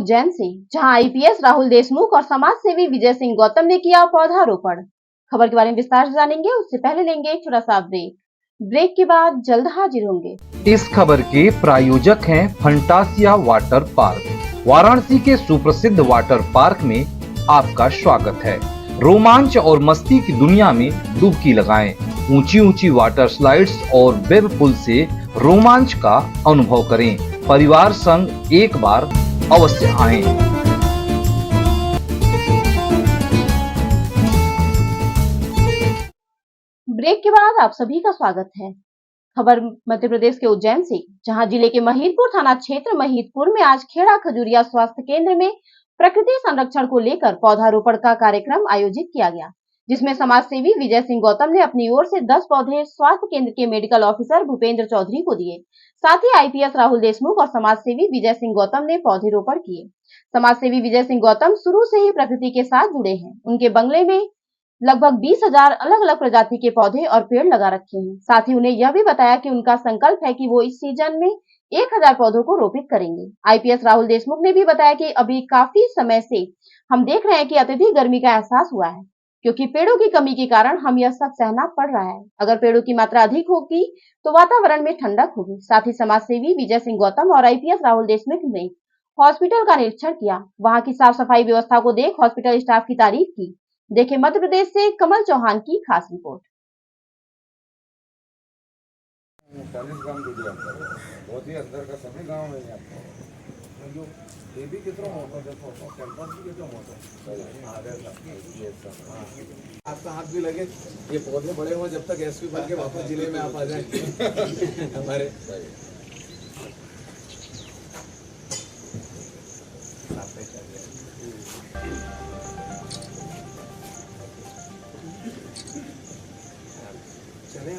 उज्जैन से, जहां आईपीएस राहुल देशमुख और समाज सेवी विजय सिंह गौतम ने किया पौधारोपण। खबर के बारे में विस्तार से जानेंगे, उससे पहले लेंगे एक छोटा सा ब्रेक के बाद जल्द हाजिर होंगे। इस खबर के प्रायोजक हैं फंटासिया वाटर पार्क। वाराणसी के सुप्रसिद्ध वाटर पार्क में आपका स्वागत है। रोमांच और मस्ती की दुनिया में डुबकी लगाएं। ऊंची ऊंची वाटर स्लाइड्स और वेव पूल से रोमांच का अनुभव करें। परिवार संग एक बार अवश्य आएं। ब्रेक के बाद आप सभी का स्वागत है। खबर मध्य प्रदेश के उज्जैन से, जहां जिले के महिदपुर थाना क्षेत्र महिदपुर में आज खेड़ा खजूरिया स्वास्थ्य केंद्र में प्रकृति संरक्षण को लेकर पौधारोपण का कार्यक्रम आयोजित किया गया, जिसमें समाज सेवी विजय सिंह गौतम ने अपनी ओर से 10 पौधे स्वास्थ्य केंद्र के मेडिकल ऑफिसर भूपेंद्र चौधरी को दिए। साथ ही आईपीएस राहुल देशमुख और समाज सेवी विजय सिंह गौतम ने पौधरोपण किए। समाज सेवी विजय सिंह गौतम शुरू से ही प्रकृति के साथ जुड़े हैं। उनके बंगले में लगभग 20,000 अलग अलग प्रजाति के पौधे और पेड़ लगा रखे हैं। साथ ही उन्हें यह भी बताया कि उनका संकल्प है कि वो इस सीजन में 1,000 पौधों को रोपित करेंगे। आईपीएस राहुल देशमुख ने भी बताया कि अभी काफी समय से हम देख रहे हैं कि अत्यधिक गर्मी का एहसास हुआ है, क्योंकि पेड़ों की कमी के कारण हम यह सब सहना पड़ रहा है। अगर पेड़ों की मात्रा अधिक होगी तो वातावरण में ठंडक होगी। साथ ही समाज सेवी विजय सिंह गौतम और आईपीएस राहुल देशमुख ने हॉस्पिटल का निरीक्षण किया। वहां की साफ सफाई व्यवस्था को देख हॉस्पिटल स्टाफ की तारीफ की। देखें मध्य प्रदेश से कमल चौहान की खास रिपोर्ट। 40 गांव जुड़े बहुत ही अंदर का सभी गांव है आपको जो ये भी कितना होता देखो कैंपस भी कितना होता आपका हाथ भी लगे ये पौधे बड़े हुए जब तक एसपी बन के वापस जिले में आप आ जाए हमारे चले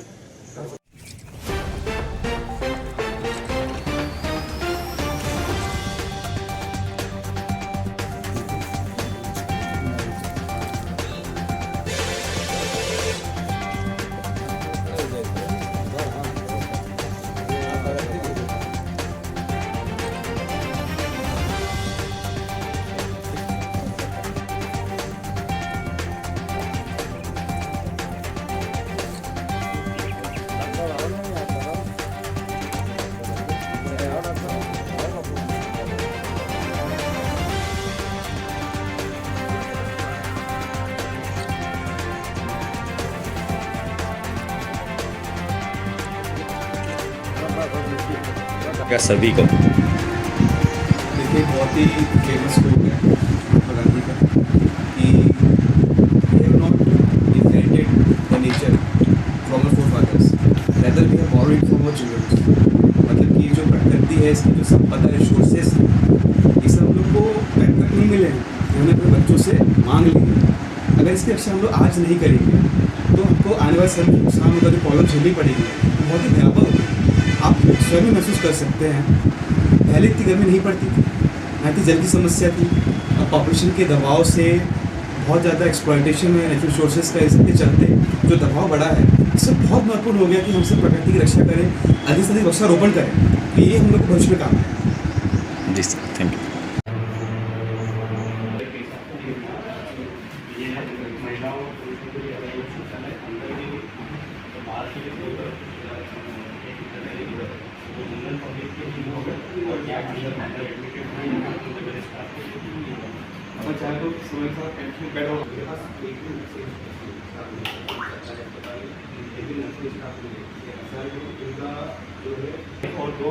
क्या सभी को देखिए बहुत ही फेमस कोट है महात्मा गांधी का कि we have not inherited the nature from the forefathers rather we have borrowed from our children. मतलब कि जो प्रकृति है, इसकी जो संपदा रिसोर्सेस है, ये सब हम लोग को बैकअप नहीं मिले हैं, हमने अपने बच्चों से मांग ली है। अगर इसकी रक्षा हम लोग आज नहीं करेंगे तो हमको आने वाले समय में नुकसान होगा, जो प्रॉब्लम झेलनी पड़ेगी बहुत ही भयावह होगी। आप स्वयं महसूस कर सकते हैं, पहले इतनी गर्मी नहीं पड़ती थी, ना इतनी जल की समस्या थी। अब पॉपुलेशन के दबाव से बहुत ज़्यादा एक्सप्लॉयटेशन है नेचुरल रिसोर्सेज का, इसके चलते जो दबाव बढ़ा है, इससे बहुत महत्वपूर्ण हो गया कि हम सब प्रकृति की रक्षा करें, अधिक से अधिक वृक्षारोपण करें। तो ये हम लोग को भविष्य में काम है। जी सर, थैंक यू। और दो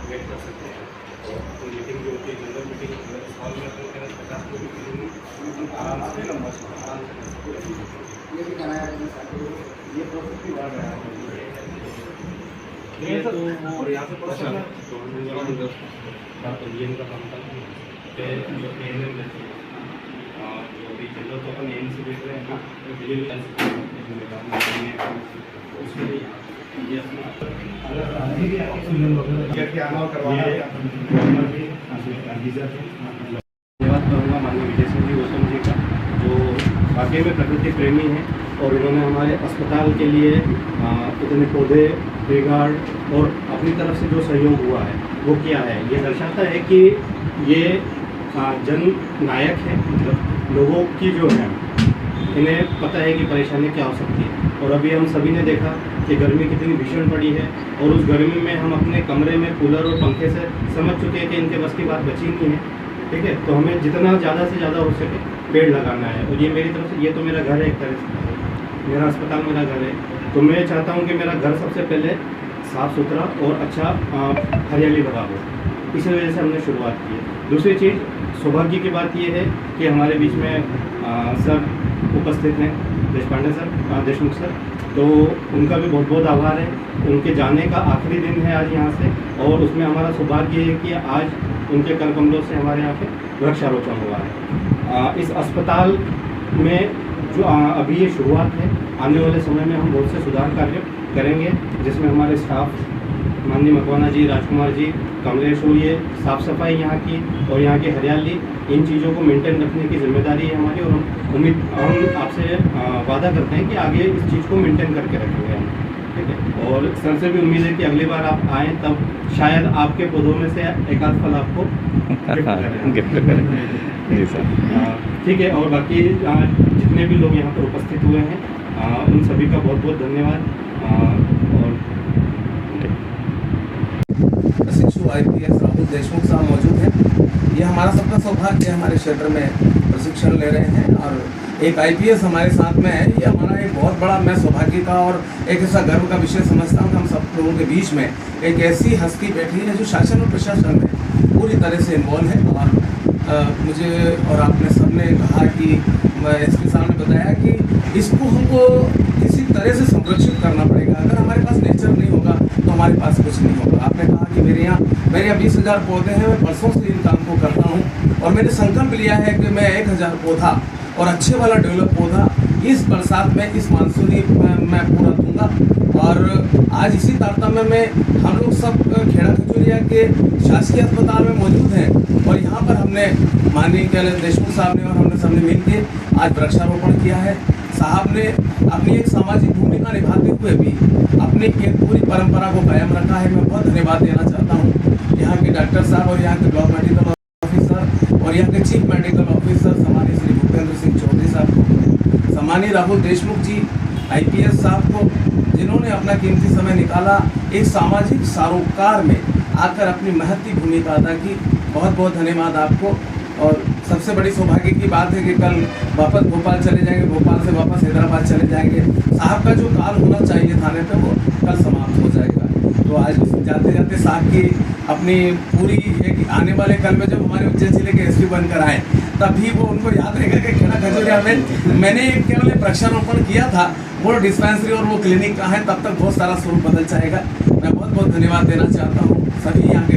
वेट कर सकते हैं। और मीटिंग जो होती है जनरल मीटिंग हॉल में 50 लोग आराम से लंबा आराम से ये भी कराया ये प्रोसेस भी बढ़ रहा है। और यहाँ से पता चला तो ये इनका काम था जो अभी जनरल तो अपन एन से देख रहे हैं उसमें धन्यवाद करूँगा माननीय विजय सिंह गौतम जी का, जो वाकई में प्रकृति प्रेमी हैं और उन्होंने हमारे अस्पताल के लिए इतने पौधे, ट्री गार्ड और अपनी तरफ से जो सहयोग हुआ है वो किया है, ये दर्शाता है कि ये जन नायक है। मतलब लोगों की जो है इन्हें पता है कि परेशानी क्या हो सकती है। और अभी हम सभी ने देखा कि गर्मी कितनी भीषण पड़ी है और उस गर्मी में हम अपने कमरे में कूलर और पंखे से समझ चुके हैं कि इनके बस की बात बची नहीं है। ठीक है, तो हमें जितना ज़्यादा से ज़्यादा हो सके पेड़ लगाना है। और ये मेरी तरफ से, ये तो मेरा घर है, एक तरह से मेरा अस्पताल मेरा घर है, तो मैं चाहता हूँ कि मेरा घर सबसे पहले साफ़ सुथरा और अच्छा हरियाली भरा हो। इसी वजह से हमने शुरुआत की है। दूसरी चीज़, सौभाग्य की बात यह है कि हमारे बीच में सर उपस्थित हैं, देशपांडे सर, देशमुख सर, तो उनका भी बहुत बहुत आभार है। उनके जाने का आखिरी दिन है आज यहाँ से, और उसमें हमारा सौभाग्य है कि आज उनके कर कमलों से हमारे यहाँ पे वृक्षारोपण हुआ है। इस अस्पताल में जो अभी ये शुरुआत है, आने वाले समय में हम बहुत से सुधार कार्य करेंगे, जिसमें हमारे स्टाफ माननीय मकवाना जी, राजकुमार जी, कमलेश हो, ये साफ़ सफाई यहाँ की और यहाँ की हरियाली, इन चीज़ों को मेंटेन रखने की जिम्मेदारी है हमारी। और हम आपसे वादा करते हैं कि आगे इस चीज़ को मेंटेन करके रखेंगे हम। ठीक है, और सर से भी उम्मीद है कि अगली बार आप आएँ तब शायद आपके पौधों में से एक आध फल आपको गिफ्ट करें। जी सर। ठीक है, और बाकी जितने भी लोग यहाँ पर उपस्थित हुए हैं उन सभी का बहुत बहुत धन्यवाद। और प्रशिक्षु IPS राहुल देशमुख साहब मौजूद हैं। ये हमारा सबका सौभाग्य है, हमारे क्षेत्र में प्रशिक्षण ले रहे हैं और एक IPS हमारे साथ में है। ये हमारा एक बहुत बड़ा, मैं सौभाग्य का और एक ऐसा गर्व का विषय समझता हूँ कि हम सब लोगों के बीच में एक ऐसी हस्ती बैठी है जो शासन और प्रशासन में पूरी तरह से इन्वॉल्व है। और मुझे और आपने सबने कहा कि SP साहब ने बताया कि इसको हमको किसी तरह से संरक्षित करना पड़ेगा। अगर हमारे पास नेचर नहीं होगा तो हमारे पास कुछ नहीं होगा। आपने कहा कि मेरे यहाँ 20,000 पौधे हैं, मैं बरसों से इन काम को करता हूँ और मैंने संकल्प लिया है कि मैं 1,000 पौधा और अच्छे वाला डेवलप पौधा इस बरसात में, इस मानसूनी मैं पूरा दूंगा। और आज इसी तारतम्य में हम लोग सब खेड़ा खजूरिया के शासकीय अस्पताल में मौजूद हैं और यहाँ पर हमने माननीय देशमुख साहब ने और हमने सबने मिल के आज वृक्षारोपण किया है। साहब ने अपनी एक सामाजिक भूमिका निभाते हुए भी अपनी एक पूरी परंपरा को कायम रखा है। मैं बहुत धन्यवाद देना चाहता हूँ यहाँ के डॉक्टर साहब और यहाँ के ब्लॉक मेडिकल ऑफिसर और यहाँ के चीफ मेडिकल ऑफिसर सम्मानित श्री भूपेंद्र सिंह चौधरी साहब को, सम्मानित राहुल देशमुख जी IPS साहब को, जिन्होंने अपना कीमती समय निकाला एक सामाजिक सरोकार में आकर अपनी महत्वपूर्ण भूमिका अदा की। बहुत बहुत धन्यवाद आपको। और सबसे बड़ी सौभाग्य की बात है कि कल वापस भोपाल चले जाएंगे, भोपाल से वापस हैदराबाद चले जाएंगे। साहब का जो काल होना चाहिए थाने पे वो कल समाप्त हो जाएगा। तो आज जाते जाते साहब की अपनी पूरी एक आने वाले कल में जब हमारे उज्जैन जिले के SP बनकर आए तब भी वो उनको याद रहेगा कि खेड़ा खजूरिया में मैंने केवल वृक्षारोपण किया था, वो डिस्पेंसरी और वो क्लिनिक का है। तब तक बहुत सारा स्वरूप बदल जाएगा। मैं बहुत बहुत धन्यवाद देना चाहता हूँ सभी यहाँ के